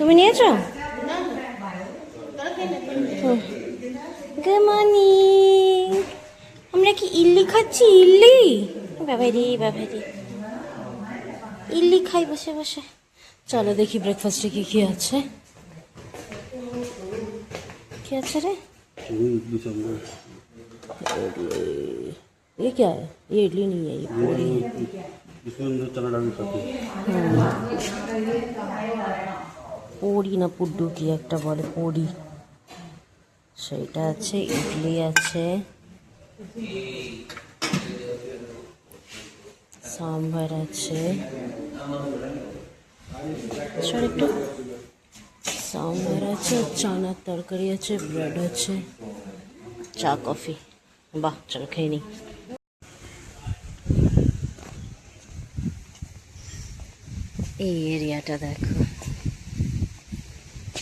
তুমি নিয়েছো? Good morning. আমরা কি ইডলি খাচ্ছি? ইডলি বাবারি বাবারি, ইডলি খাই বসে বসে। চলো দেখি ব্রেকফাস্টে কি কি আছে। কি আছে রে? ये क्या है? ये इडली नहीं है, ये पूरी है। पूरी ना पुड्डू की একটা বলে পুরি, সেটা আছে। ইডলি আছে, সাম্বার আছে, সর একটু সাম্বার আছে, চানার তরকারি আছে, ব্রেড আছে, চা কফি। বাহ, চলো খেয়ে নিই। এই এরিয়াটা দেখো,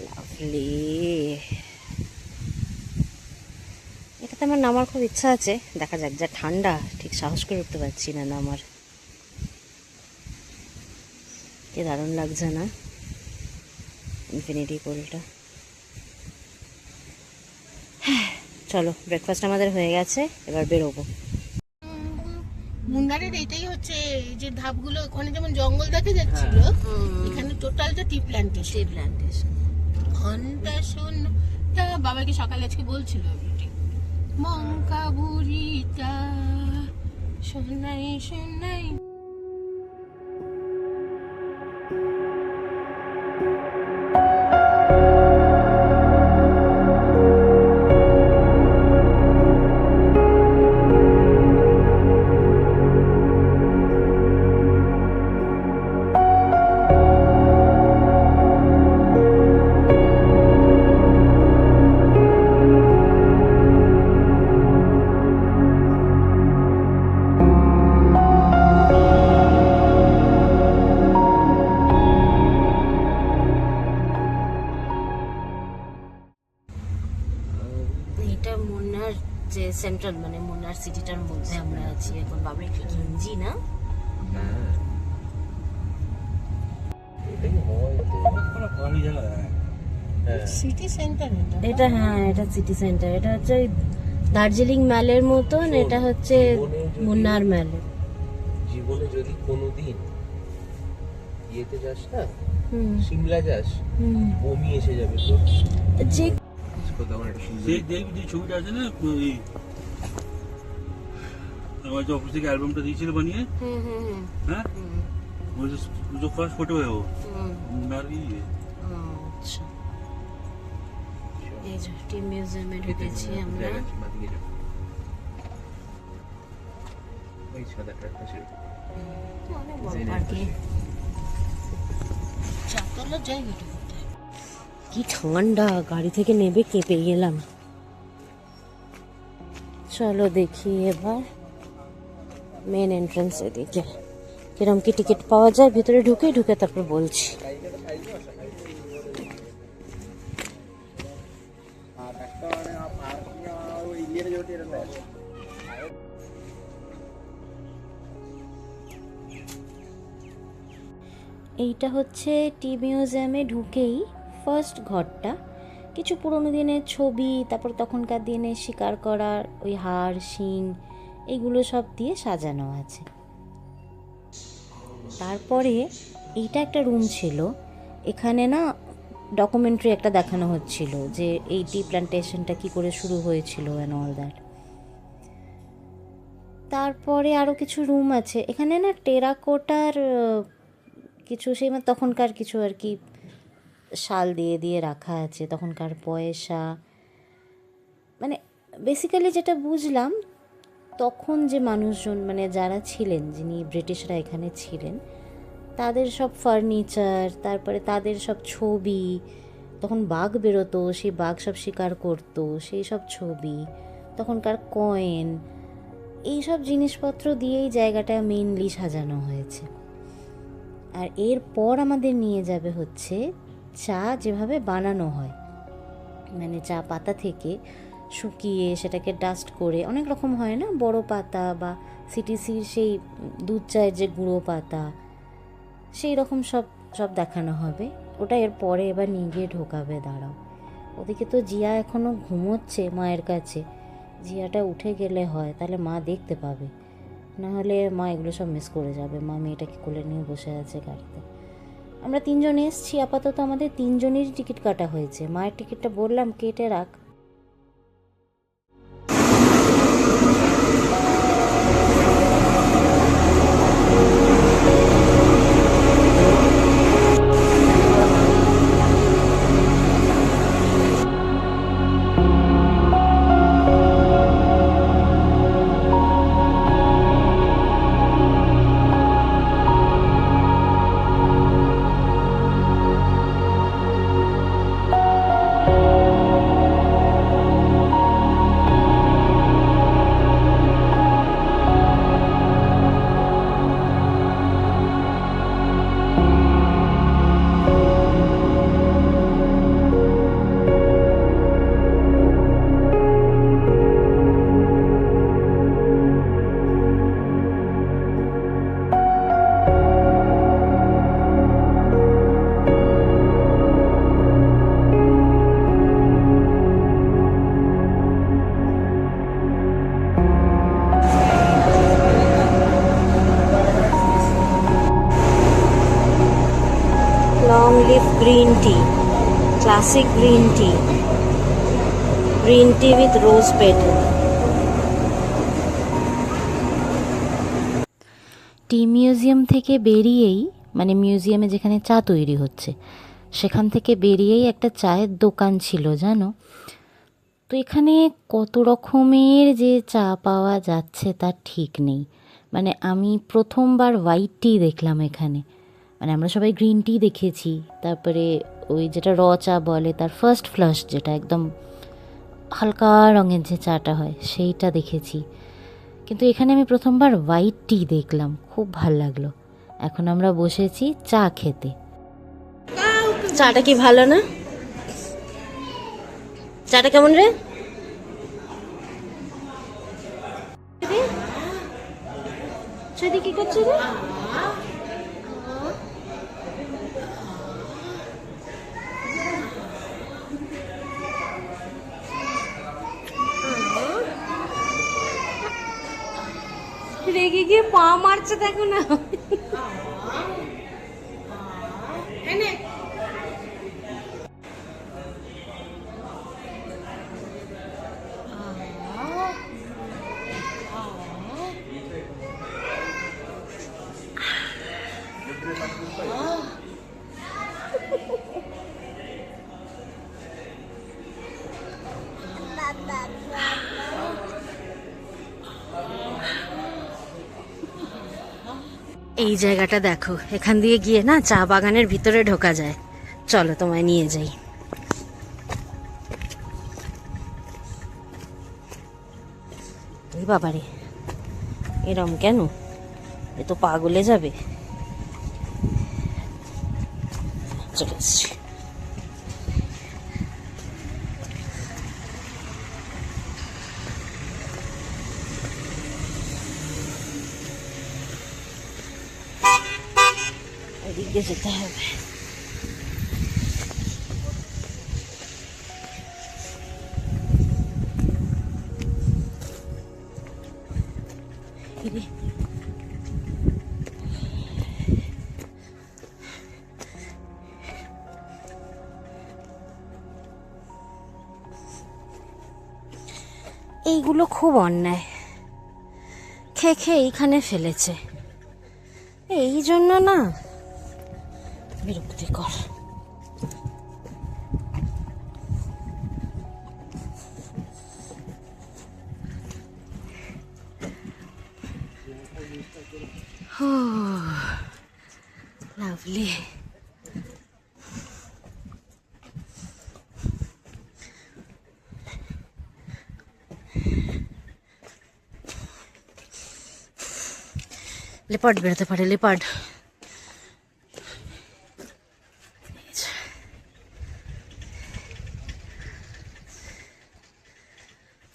লাভলি। এটাতে আমার নামার খুব ইচ্ছা আছে, দেখা যাক। যা ঠান্ডা, ঠিক সাহস করে উঠতে পারছি না নামার। কি দারুণ লাগছে না ইনফিনিটি পুলটা। চলো, ব্রেকফাস্ট আমাদের হয়ে গেছে, এবার বেরোবো। মুন্নারের এটাই হচ্ছে যে ধাপগুলো, ওখানে যেমন জঙ্গল দেখা যাচ্ছিল, এখানে টোটালটা টি প্ল্যান্টেশন। টি প্ল্যান্টেশন। ঘন্টা শোনটা বাবাকে সকালে আজকে বলছিল মঙ্কা বুড়িটা শোনাই শোনাই। এটা মুন্নার যে সেন্ট্রাল, মানে মুন্নার সিটিটার মধ্যে আমরা আছি এখন। বাবার কি গেঞ্জি না? সিটি সেন্টার এটা, হ্যাঁ এটা সিটি সেন্টার। এটা হচ্ছে ওই দার্জিলিং ম্যালের মতন, এটা হচ্ছে মুন্নার ম্যাল। জীবনে যদি কোনোদিন ইয়েতে যাস না, সিমলা যাস, বমি এসে যাবে তোর। যে দেখবি যে ছবিটা আছে না, আমার যে অফিস থেকে অ্যালবামটা দিয়েছিল বানিয়ে, হ্যাঁ वो जो फर्स्ट फोटो है वो मुन्नार की है। আচ্ছা, এই যে টি মিউজিয়ামে ঢুকেছি আমরা। ওই সাদা ট্রাকটা ছিল। অনেক বড় পার্কিং। চারতলা জায়গাটা কোথায়? কি ঠান্ডা, গাড়ি থেকে নেবে কেঁপে গেলাম। চলো দেখি এবার মেন এন্ট্রান্স এদিকে কিরম কি টিকিট পাওয়া যায়। ভিতরে ঢুকে তারপর বলছি। এইটা হচ্ছে টি মিউজিয়ামে ঢুকেই ফার্স্ট ঘরটা। কিছু পুরোনো দিনের ছবি, তারপর তখনকার দিনে শিকার করার ওই হাড়, শিং, এইগুলো সব দিয়ে সাজানো আছে। তারপরে এইটা একটা রুম ছিল, এখানে না ডকুমেন্টারি একটা দেখানো হচ্ছিল যে এই টি প্ল্যান্টেশনটা কী করে শুরু হয়েছিল অ্যান্ড অল দ্যাট। তারপরে আরও কিছু রুম আছে এখানে না, টেরাকোটার কিছু সেই তখনকার কিছু আর কি শাল দিয়ে রাখা আছে, তখনকার পয়সা। মানে বেসিক্যালি যেটা বুঝলাম, তখন যে মানুষজন, মানে যারা ছিলেন, যিনি ব্রিটিশরা এখানে ছিলেন, তাদের সব ফার্নিচার, তারপরে তাদের সব ছবি, তখন বাঘ বেরোতো, সেই বাঘ সব শিকার করতো, সেই সব ছবি, তখনকার কয়েন, এই সব জিনিসপত্র দিয়েই জায়গাটা মেইনলি সাজানো হয়েছে। আর এরপর আমাদের নিয়ে যাবে হচ্ছে চা যেভাবে বানানো হয়, মানে চা পাতা থেকে শুকিয়ে সেটাকে ডাস্ট করে, অনেক রকম হয় না, বড় পাতা বা সিটিসির সেই দুধ চায়ের যে গুঁড়ো পাতা, সেই রকম সব দেখানো হবে। ওটা এর পরে এবার নিয়ে গিয়ে ঢোকাবে, দাঁড়াও। ওদিকে তো জিয়া এখনও ঘুমোচ্ছে মায়ের কাছে, জিয়াটা উঠে গেলে হয়, তাহলে মা দেখতে পাবে, নাহলে মা এগুলো সব মিস করে যাবে। মা মেয়েটাকে কোলে নিয়ে বসে আছে গাড়িতে। আমরা 3 জন এসছি, আপাতত আমাদের 3 জনেরই টিকিট কাটা হয়েছে। মায়ের টিকিটটা বললাম কেটে রাখ। Long leaf green tea, classic green tea with rose petal. T museum থেকে বেরিয়েই, মানে মিউজিয়ামে যেখানে চা তৈরি হচ্ছে সেখান থেকে বেরিয়েই একটা চায়ের দোকান ছিল জানো। তো এখানে কত রকমের যে চা পাওয়া যাচ্ছে তার ঠিক নেই। মানে আমি প্রথমবার হোয়াইট টি দেখলাম এখানে, মানে আমরা সবাই গ্রিন টি দেখেছি, তারপরে ওই যেটা র চা বলে তার ফার্স্ট ফ্লাশ, যেটা একদম হালকা রঙের যে চাটা হয় সেইটা দেখেছি, কিন্তু এখানে আমি প্রথমবার হোয়াইট টি দেখলাম, খুব ভাল লাগলো। এখন আমরা বসেছি চা খেতে। চাটা কি ভালো না? চাটা কেমন রে? সেদি কি করছে রে? রেগে গিয়ে পা মারছে, দেখো না। এই জায়গাটা দেখো, এখান দিয়ে গিয়ে না চা বাগানের ভিতরে ঢোকা যায়। চলো তোমায় নিয়ে যাই। বাবারে, এরম কেন? এ তো পাগলে যাবে। চলে এসছি। এদিকে যেতে হবে। এইগুলো খুব অন্যায়, খেয়ে খেয়ে এইখানে ফেলেছে, এই জন্য না বিরক্তিকর। লাভলি। লেপার্ড বেরোতে পারে, লেপার্ড।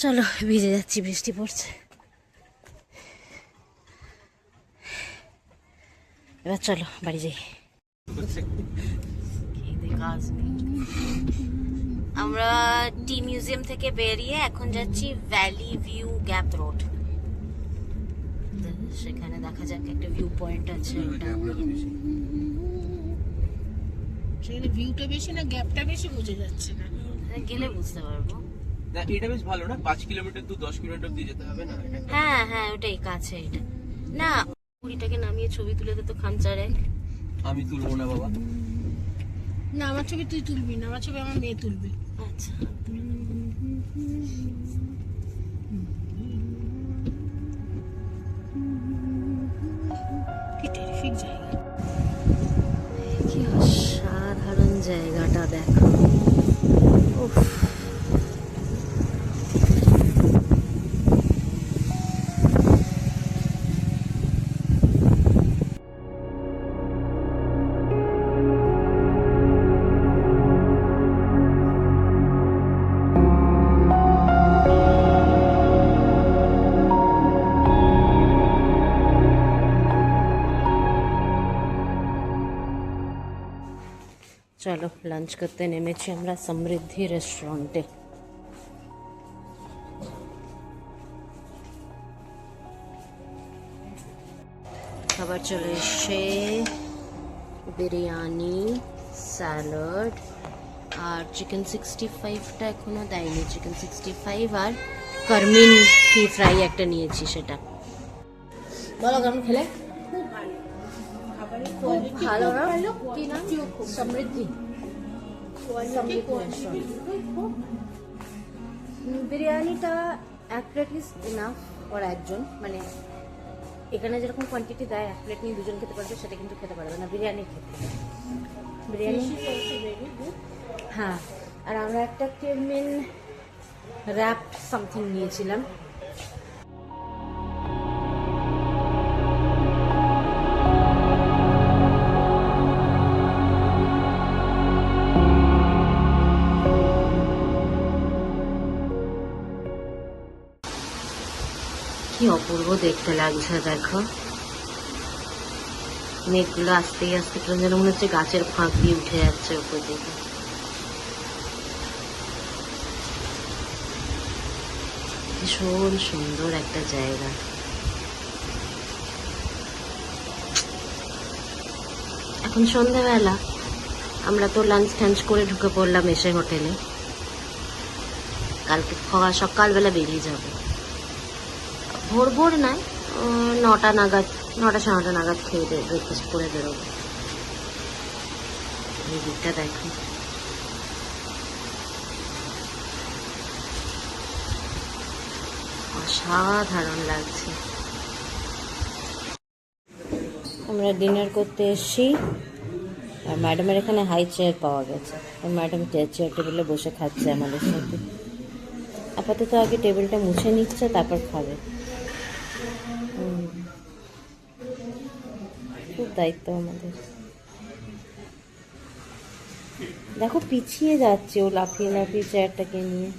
চলো, ভিজে যাচ্ছি, বৃষ্টি পড়ছে। এবার চলো বাড়ি যাই। করি, কাজ নেই। আমরা টি মিউজিয়াম থেকে বেরিয়ে এখন যাচ্ছি ভ্যালি ভিউ গ্যাপ রোড। সেখানে দেখা যাক, একটা ভিউ পয়েন্ট আছে, ওটা সেখানে ভিউটা বেশি না গ্যাপটা বেশি বোঝা যাচ্ছে না। গেলে বুঝতে পারবো। না এটা বেশ ভালো না, 5 কিলোমিটার দূর 10 কিলোমিটার দিয়ে যেতে হবে না এটা। হ্যাঁ হ্যাঁ, ওটাই কাছে। এটা না, পুরীটাকে নামিয়ে ছবি তুলে দে তো খামচারে। আমি তুলবো না বাবা। না আমার ছবি তুই তুলবি না, আমার ছবি আমার মেয়ে তুলবে। আচ্ছা, কি টেরিফিক জায়গা। কি অসাধারণ জায়গাটা দেখো। উফ, চলো লাঞ্চ করতে নেমেছি আমরা সমৃদ্ধি রেস্টুরেন্টে। খাবার চলে এসে, বিরিয়ানি, স্যালাড আর চিকেন 65টা এখনো দেয়নি। চিকেন 65 আর কারমিন কি ফ্রাই একটা নিয়েছি, সেটা। বলো কেমন খেলে? খুব ভালো খাবারের খুব কোয়ালিটি ভালো না? কি নাম? সমৃদ্ধি বিরিয়ানিটা এক প্লেট ইজ ইনাফ ফর একজন, মানে এখানে যেরকম কোয়ান্টিটি দেয় এক প্লেট নিয়ে দুজন খেতে পারবে, সেটা কিন্তু খেতে পারবে না বিরিয়ানির ক্ষেত্রে। বিরিয়ানি হ্যাঁ। আর আমরা একটা কেরমিন র্যাপ সামথিং নিয়েছিলাম। কি অপূর্ব দেখতে লাগছে দেখো, মেঘগুলো আস্তে আস্তে কেমন যেন মনে হচ্ছে গাছের ফাঁক দিয়ে উঠে যাচ্ছে উপর দিকে। ভীষণ সুন্দর একটা জায়গা। এখন সন্ধ্যাবেলা, আমরা তো লাঞ্চ টাঞ্চ করে ঢুকে পড়লাম এসে হোটেলে। কালকে সকালবেলা বেরিয়ে যাবো, ভোর ভোর নয়, 9টা নাগাদ, 9টা 9:30 নাগাদ খেয়ে ব্রেকফাস্ট করে বেরোবো। এই দিকটা দেখো, অসাধারণ লাগছে। আমরা ডিনার করতে এসেছি, আর ম্যাডামের এখানে হাই চেয়ার পাওয়া গেছে। ম্যাডাম চেয়ার টেবিলে বসে খাচ্ছে আমাদের সাথে। আপাতত আগে টেবিলটা মুছে নিচ্ছে, তারপর খাবে। খুব দায়িত্ব আমাদের। দেখো পিছিয়ে যাচ্ছে ও লাফিয়ে লাফিয়ে চেয়ারটাকে নিয়ে।